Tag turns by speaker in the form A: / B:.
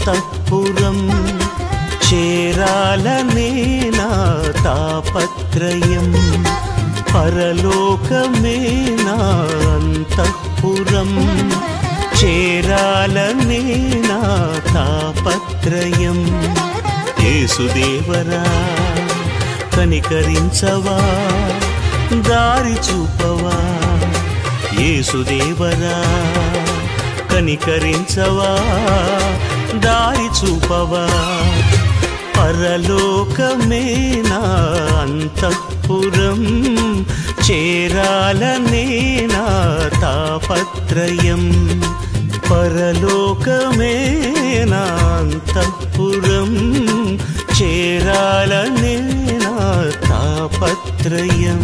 A: అంతఃపురం చేరాలనే నా తాపత్రయం పరలోకమే నా అంతఃపురం చేరాలనే నా తాపత్రయం యేసుదేవరా కనికరించవా దారి చూపవా యేసుదేవరా కనికరించవా దారి చూపవా పరలోకమే నా అంతఃపురం చేరాలనే నా తాపత్రయం పరలోకమే నా అంతఃపురం చేరాలనే నా తాపత్రయం